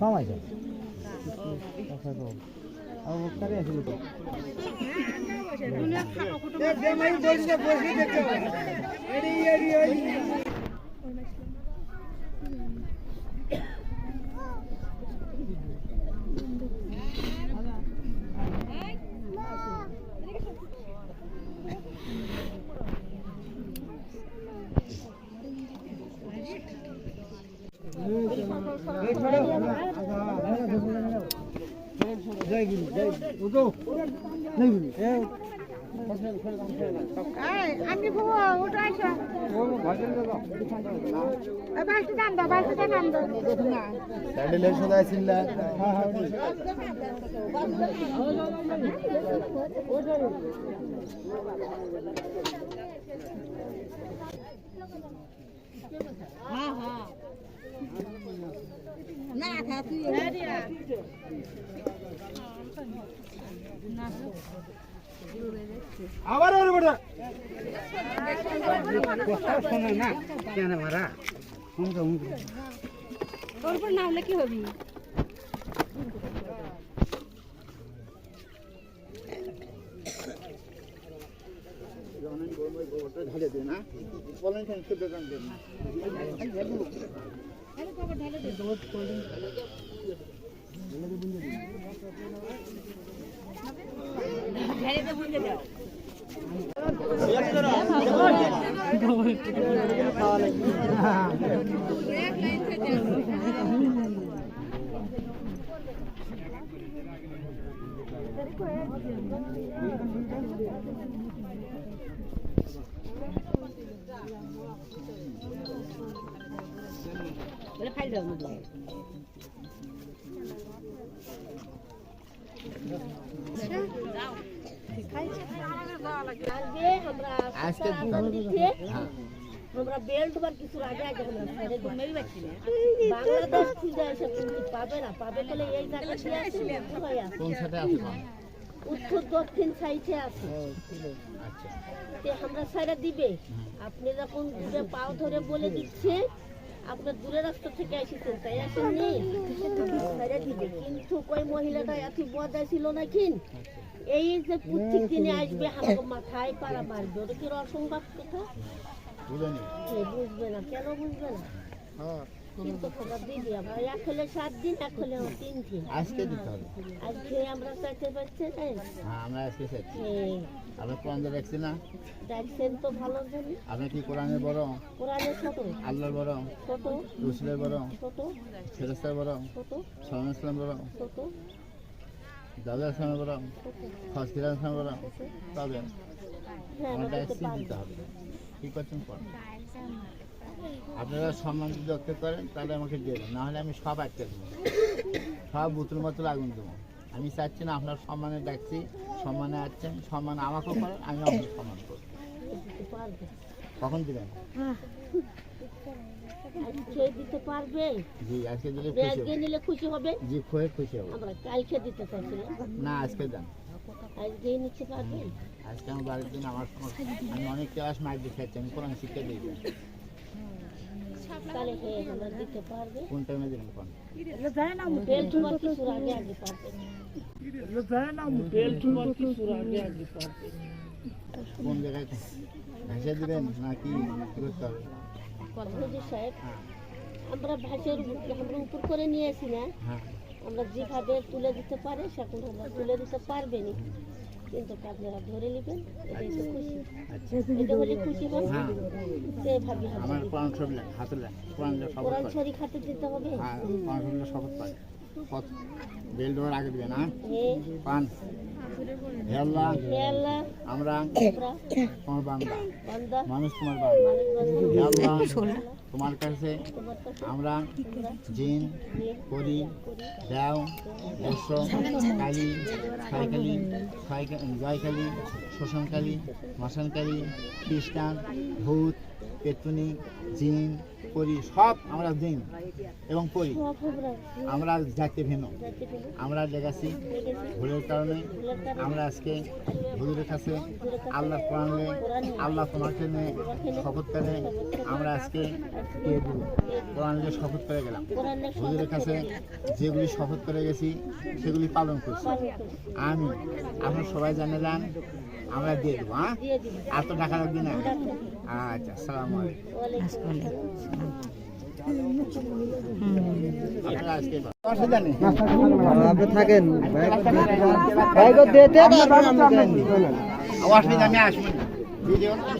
সময় করে আসলে তো আমি ওটা আসো বাসটা নাম দাও বাসটা নাম দাও স্যান্ডেলের সাথে আসিল হ্যাঁ হ্যাঁ না খা তুই আবার আর বড় কথা শোনা না কেন মারা তোর পর নামলে কি হবি ঢালে দে না বলেন কেন শুদ্ধ কাম দেন না আরে বাবা ঢালে দে ঢালে দে বুঝে দাও ফাইল দাও আমরা বেল্ট বার কিছু আগে আগে বাংলাদেশ খুঁজে এসে পাবে না পাবে বলে এই জায়গা উত্তর দক্ষিণ সাইডে আছে আমরা সাইডে দিবে আপনি যখন দূরে পাও ধরে বলে দিচ্ছে আপনার দূরের রাস্তা থেকে এসেছেন তাই আসেননি সাইডে দিবে কিন্তু কই মহিলাটা এত বদা ছিল না কিন এই যে প্রত্যেক দিনে আসবে আমাকে মাথায় পাড়া মারবে ওটা কি অসম্ভব কথা বুঝবে না কেন বুঝবে না কিন্তু খবর দিদি আমরা এক হলে 7 দিন এক হলে 3 দিন আজকে দিতে হবে আজকে আমরা চাইতে পারছি না হ্যাঁ আমরা আজকে চাইছি আমরা কোরআন রাখছি না দেখছেন তো ভালো জানি আপনি কি কোরআনের বড় কোরআনের ছোট আল্লাহর বড় ছোট রাসূলের বড় ছোট ফেরেশতার বড় ছোট সাল্লাল্লাহু আলাইহি ওয়াসাল্লাম বড় ছোট দাদা সামনে বড় ফাসিরার সামনে বড় তবে আমাদের এক্সিট দিতে হবে কি করছেন পড়া আপনারা সম্মান যদি রক্ষা করেন তাহলে আমাকে দিয়ে দেন নাহলে আমি সব আটকে দেবো সব বুতুল মতুল আগুন দেবো আমি চাচ্ছি না আপনার সম্মানে ডাকছি সম্মানে আসছেন সম্মান আমাকেও করেন আমি আপনার সম্মান করব কখন দেবেন আজকে দিতে পারবে জি আজকে দিলে আজকে নিলে খুশি হবে জি খুশি খুশি হবে আমরা কালকে দিতে চাইছিলাম না আজকে দেন আজকে নিতে পারবে আজকে আমার বাড়ির দিন আমার আমি অনেক ক্লাস মাইক দেখাচ্ছি আমি কোরআন শিক্ষা দিই তাহলে হ্যাঁ আমরা দিতে পারবে কোন টাইমে দিবেন কোন বেল্ট মার কিছু আগে আগে পারবে বেল্ট মার কিছু আগে আগে পারবে কোন জায়গায় ভাষা দিবেন নাকি কি করতে হবে হুজুর সাহেব আমরা ভাষার আমরা উপর করে নিয়ে আসি না আমরা যেভাবে তুলে দিতে পারে সেরকম আমরা তুলে দিতে পারবে না কিন্তু আপনারা ধরে নেবেন এটাই তো খুশি এটা হলে খুশি হবে সেভাবে আমার কোরআন শরীফ হাতে কোরআন শরীফ হাতে দিতে হবে হ্যাঁ কোরআন শরীফ শপথ পাই কত বেল দেওয়ার আগে দিবেন হ্যাঁ পান হে আল্লাহ আমরা তোমার বান্দা মানুষ তোমার বান্দা হে আল্লাহ তোমার কাছে আমরা জিন করি দেও দর্শ কালী জয়কালী শ্মশানকালী মশানকালী খ্রিস্টান ভূত পেতুনি জিন করি সব আমরা দিন এবং করি। আমরা যাতে ভিন্ন, আমরা লেগেছি ভুলের কারণে আমরা আজকে হুজুরের কাছে আল্লাহ কোরআনে আল্লাহ তোমাকে নিয়ে শপথ করে আমরা আজকে দিয়ে দেব। কোরআন নিয়ে শপথ করে গেলাম, হুজুরের কাছে যেগুলি শপথ করে গেছি সেগুলি পালন করছি। আমি আপনার সবাই জানে যান, আমরা দিয়ে দেবো। হ্যাঁ, আর তো টাকা লাগবে না। আচ্ছা, আসসালামু আলাইকুম। আপনারা আজকে অসুবিধা নেই, আপনি থাকেন অসুবিধা আমি আসবেন ভিডিও